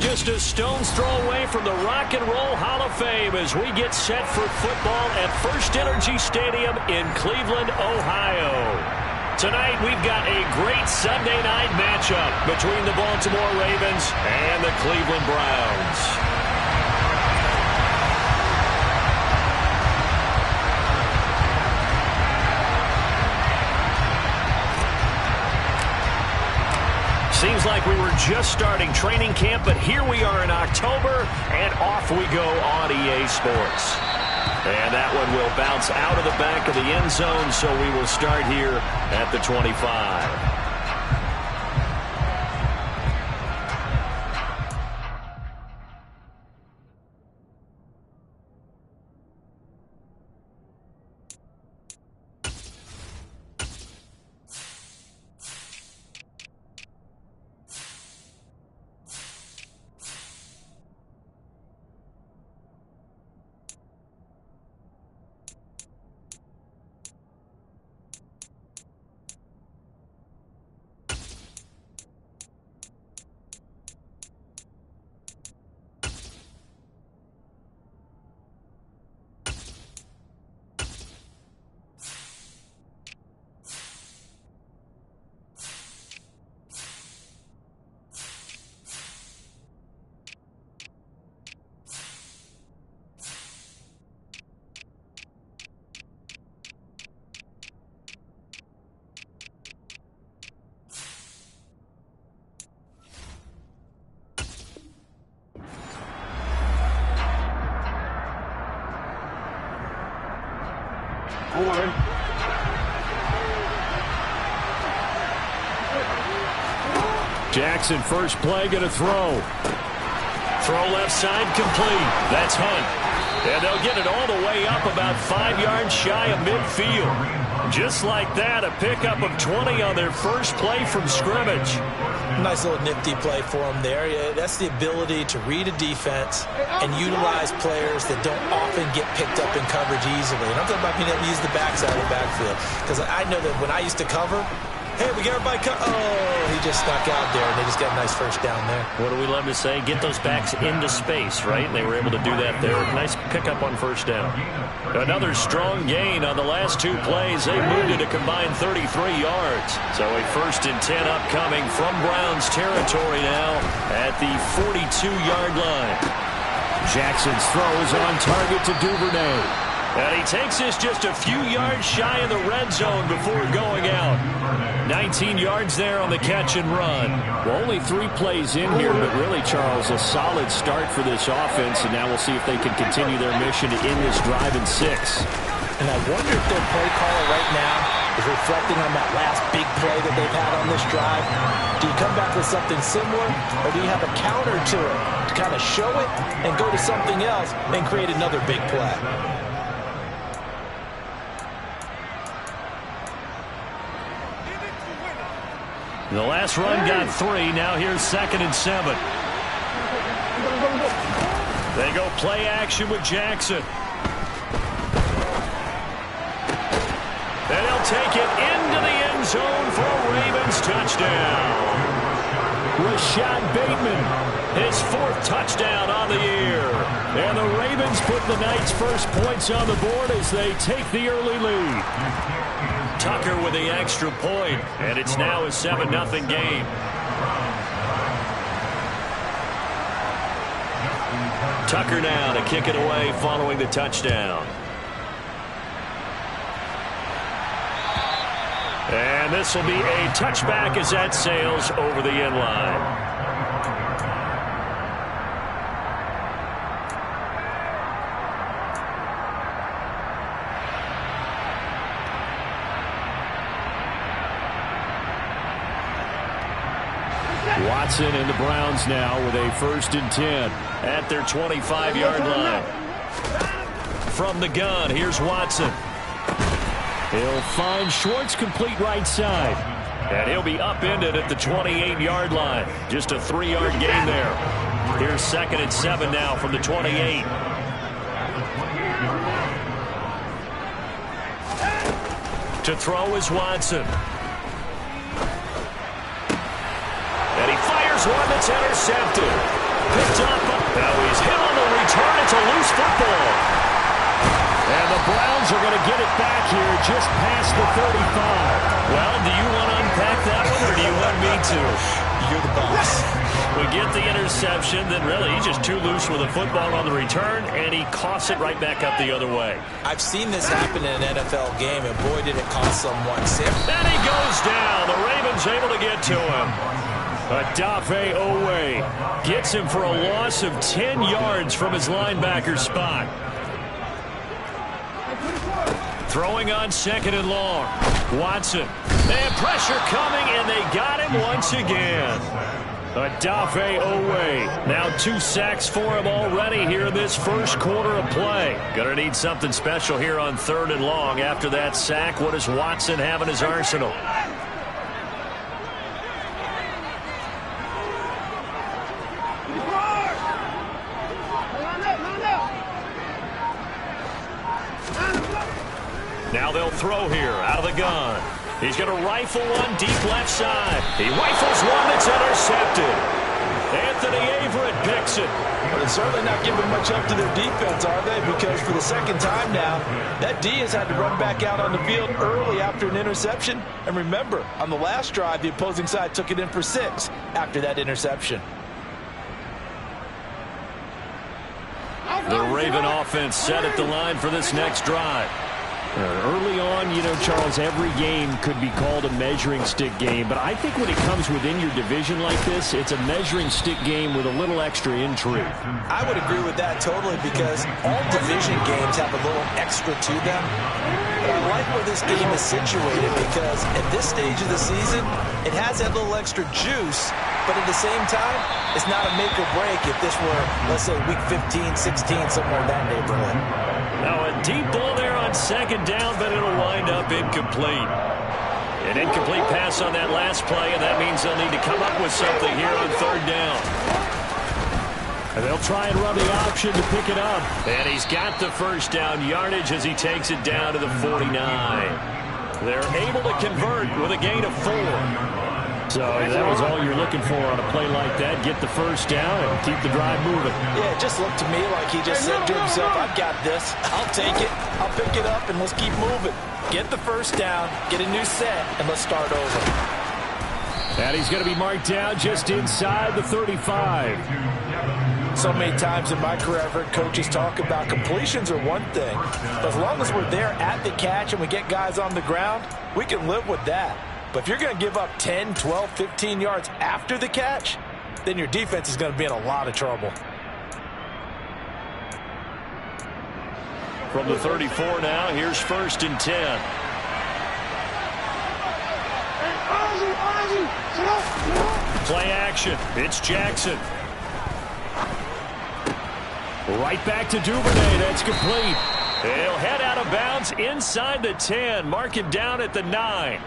just a stone's throw away from the Rock and Roll Hall of Fame as we get set for football at First Energy Stadium in Cleveland, Ohio. Tonight, we've got a great Sunday night matchup between the Baltimore Ravens and the Cleveland Browns. Seems like we were just starting training camp, but here we are in October, and off we go on EA Sports. And that one will bounce out of the back of the end zone, so we will start here at the 25. Jackson, first play, going to throw. Throw left side, complete. That's Hunt. And they'll get it all the way up about 5 yards shy of midfield. Just like that, a pickup of 20 on their first play from scrimmage. Nice little nifty play for them there. Yeah, that's the ability to read a defense and utilize players that don't often get picked up in coverage easily. And I'm talking about being able to use the backside of the backfield. Because I know that when I used to cover, hey, we got everybody oh, he just snuck out there, and they just got a nice first down there. What do we love to say? Get those backs into space, right? And they were able to do that there. Nice pickup on first down. Another strong gain on the last 2 plays. They moved it a combined 33 yards. So a 1st and 10 upcoming from Browns territory now at the 42-yard line. Jackson's throw is on target to Duvernay. And he takes this just a few yards shy of the red zone before going out. 19 yards there on the catch and run. Well, only 3 plays in here, but really, Charles, a solid start for this offense, and now we'll see if they can continue their mission to end this drive in 6. And I wonder if their play caller right now is reflecting on that last big play that they've had on this drive. Do you come back with something similar, or do you have a counter to it to kind of show it and go to something else and create another big play? The last run got 3. Now here's 2nd and 7. They go play action with Jackson. And he'll take it into the end zone for a Ravens touchdown. Rashad Bateman, his 4th touchdown on the year. And the Ravens put the night's first points on the board as they take the early lead. Tucker with the extra point, and it's now a 7-0 game. Tucker now to kick it away following the touchdown. And this will be a touchback as that sails over the end line. Watson and the Browns now with a 1st and 10 at their 25-yard line. From the gun, here's Watson. He'll find Schwartz, complete right side. And he'll be upended at the 28-yard line. Just a 3-yard gain there. Here's 2nd and 7 now from the 28. To throw is Watson. And he fires one that's intercepted. picked up. Now he's hit on the return. It's a loose football. And the Browns are going to get it back here just past the 35. Well, do you want to unpack that one, or do you want me to? You're the boss. We get the interception, then really he's just too loose with the football on the return, and he coughs it right back up the other way. I've seen this happen in an NFL game, and boy, did it cost someone. And he goes down. The Ravens able to get to him. Odafe Owe gets him for a loss of 10 yards from his linebacker spot. Throwing on 2nd and long. Watson. And pressure coming, and they got him once again. Odafe Owe. Now 2 sacks for him already here in this first quarter of play. Gonna need something special here on 3rd and long. After that sack, what does Watson have in his arsenal? Now they'll throw here out of the gun. He's going to rifle one deep left side. He rifles one that's intercepted. Anthony Averett picks it. But they're certainly not giving much up to their defense, are they? Because for the second time now, that D has had to run back out on the field early after an interception. And remember, on the last drive, the opposing side took it in for 6 after that interception. The Raven offense set at the line for this next drive. Early on, you know, Charles, every game could be called a measuring stick game. But I think when it comes within your division like this, it's a measuring stick game with a little extra intrigue. I would agree with that totally because all division games have a little extra to them. But I like where this game is situated because at this stage of the season, it has that little extra juice. But at the same time, it's not a make or break if this were, let's say, week 15, 16, somewhere in that neighborhood. Now a deep ball there on 2nd down, but it'll wind up incomplete. An incomplete pass on that last play, and that means they'll need to come up with something here on 3rd down. And they'll try and run the option to pick it up. And he's got the first down yardage as he takes it down to the 49. They're able to convert with a gain of 4. So that was all you're looking for on a play like that. Get the first down and keep the drive moving. Yeah, it just looked to me like he just said to himself, I've got this. I'll take it. I'll pick it up, and let's keep moving. Get the first down, get a new set, and let's start over. And he's going to be marked down just inside the 35. So many times in my career, I've heard coaches talk about completions are one thing. But as long as we're there at the catch and we get guys on the ground, we can live with that. But if you're going to give up 10, 12, 15 yards after the catch, then your defense is going to be in a lot of trouble. From the 34 now, here's 1st and 10. Play action. It's Jackson. Right back to Duvernay. That's complete. He'll head out of bounds inside the 10. Mark him down at the 9.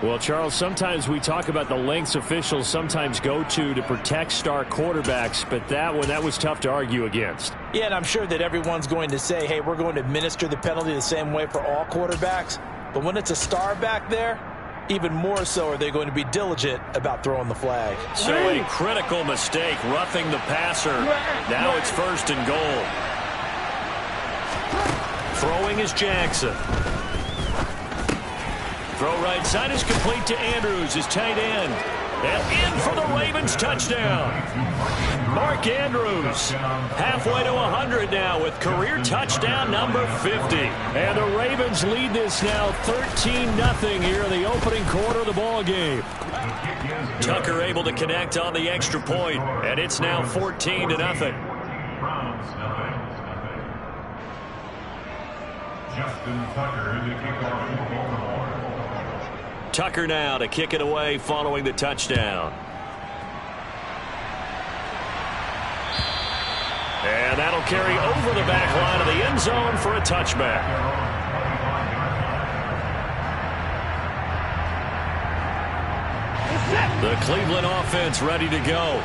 Well, Charles, sometimes we talk about the lengths officials sometimes go to protect star quarterbacks, but that was tough to argue against. Yeah, and I'm sure that everyone's going to say, hey, we're going to administer the penalty the same way for all quarterbacks. But when it's a star back there, even more so are they going to be diligent about throwing the flag. So a critical mistake, roughing the passer. Now it's 1st and goal. Throwing is Jackson. Throw right side is complete to Andrews, his tight end. And in for the Ravens touchdown. Mark Andrews halfway to 100 now with career touchdown number 50. And the Ravens lead this now 13-0 here in the opening quarter of the ball game. Tucker able to connect on the extra point, and it's now 14-0. Justin Tucker to kick off. Tucker now to kick it away following the touchdown. And that'll carry over the back line of the end zone for a touchback. The Cleveland offense ready to go.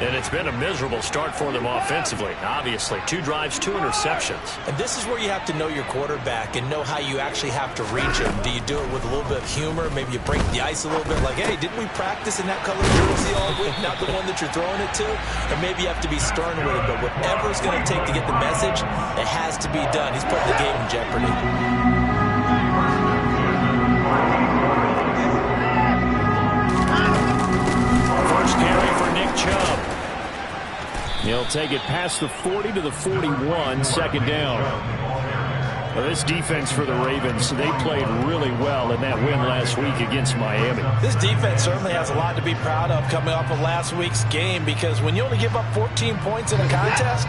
And it's been a miserable start for them offensively, obviously. 2 drives, 2 interceptions. And this is where you have to know your quarterback and know how you actually have to reach him. Do you do it with a little bit of humor? Maybe you break the ice a little bit, like, hey, didn't we practice in that color jersey all week? Not the one that you're throwing it to? Or maybe you have to be stern with it. But whatever it's going to take to get the message, it has to be done. He's putting the game in jeopardy. First carry for Nick Chubb. He'll take it past the 40 to the 41, second down. Well, this defense for the Ravens, they played really well in that win last week against Miami. This defense certainly has a lot to be proud of coming off of last week's game, because when you only give up 14 points in a contest,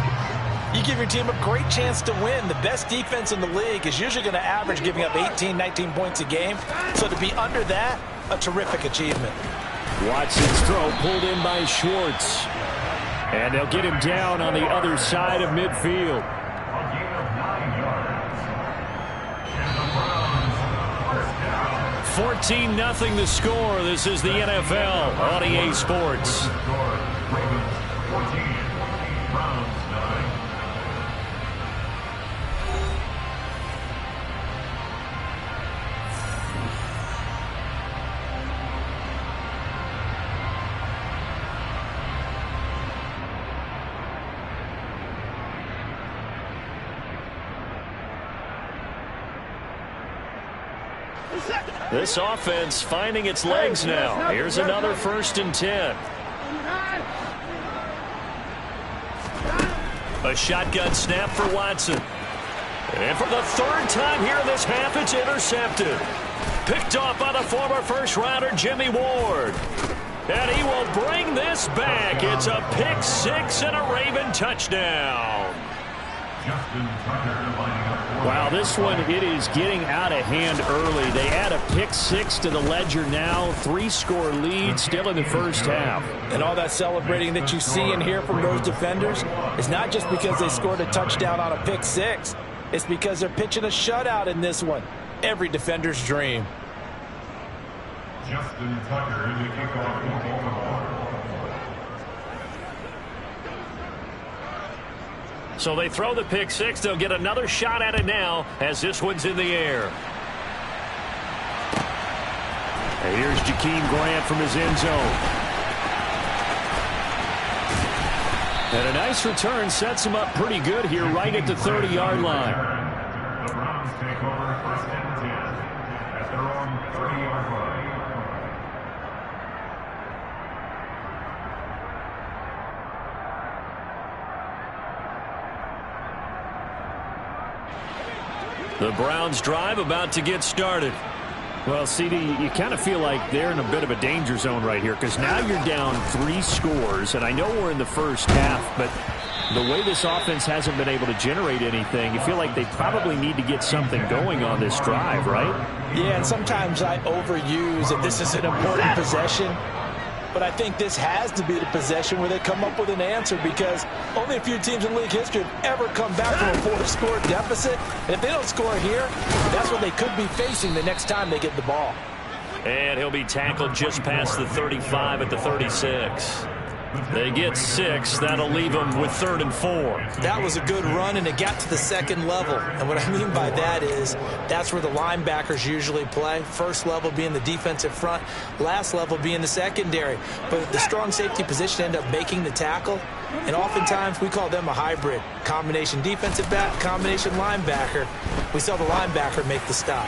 you give your team a great chance to win. The best defense in the league is usually going to average giving up 18, 19 points a game. So to be under that, a terrific achievement. Watson's throw pulled in by Schwartz. And they'll get him down on the other side of midfield. Browns. 14-0 the score. This is the NFL on EA Sports. Ravens 14, Browns 9. This offense finding its legs now. Here's another 1st and 10. A shotgun snap for Watson. And for the 3rd time here in this half, it's intercepted. Picked off by the former first-rounder Jimmy Ward. And he will bring this back. It's a pick 6 and a Raven touchdown. Wow, this one, it is getting out of hand early. They add a pick 6 to the ledger now. 3-score lead still in the first half. And all that celebrating that you see and hear from those defenders is not just because they scored a touchdown on a pick 6. It's because they're pitching a shutout in this one. Every defender's dream. Justin Tucker in the kickoff for Baltimore. So they throw the pick 6. They'll get another shot at it now as this one's in the air. And here's Jakeem Grant from his end zone. And a nice return sets him up pretty good here right at the 30-yard line. The Browns take over 1st and 10 at their own 30-yard line. The Browns drive about to get started. Well, CD, you kind of feel like they're in a bit of a danger zone right here, because now you're down 3 scores, and I know we're in the first half, but the way this offense hasn't been able to generate anything, you feel like they probably need to get something going on this drive, right? Yeah, and sometimes I overuse that this is an important possession. But I think this has to be the possession where they come up with an answer, because only a few teams in league history have ever come back from a 4-score deficit. And if they don't score here, that's what they could be facing the next time they get the ball. And he'll be tackled just past the 35 at the 36. They get 6. That'll leave them with 3rd and 4. That was a good run, and it got to the 2nd level. And what I mean by that is that's where the linebackers usually play. First level being the defensive front, last level being the secondary. But the strong safety position end up making the tackle, and oftentimes we call them a hybrid. Combination defensive back, combination linebacker. We saw the linebacker make the stop.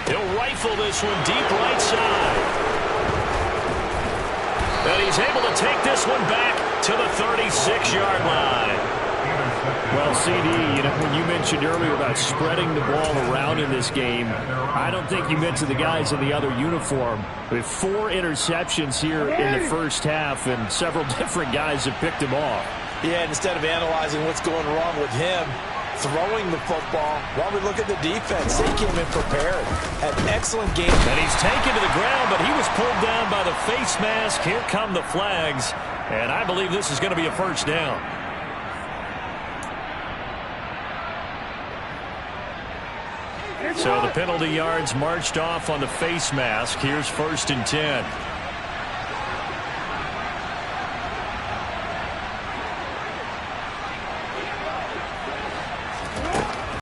He'll rifle this one deep right side. And he's able to take this one back to the 36-yard line. Well, CD, you know, when you mentioned earlier about spreading the ball around in this game, I don't think you mentioned the guys in the other uniform. With 4 interceptions here in the first half, and several different guys have picked him off. Yeah, instead of analyzing what's going wrong with him, throwing the football, while we look at the defense, they came in prepared. Had an excellent game. And he's taken to the ground, but he was pulled down by the face mask. Here come the flags. And I believe this is going to be a first down. So the penalty yards marched off on the face mask. Here's 1st and 10.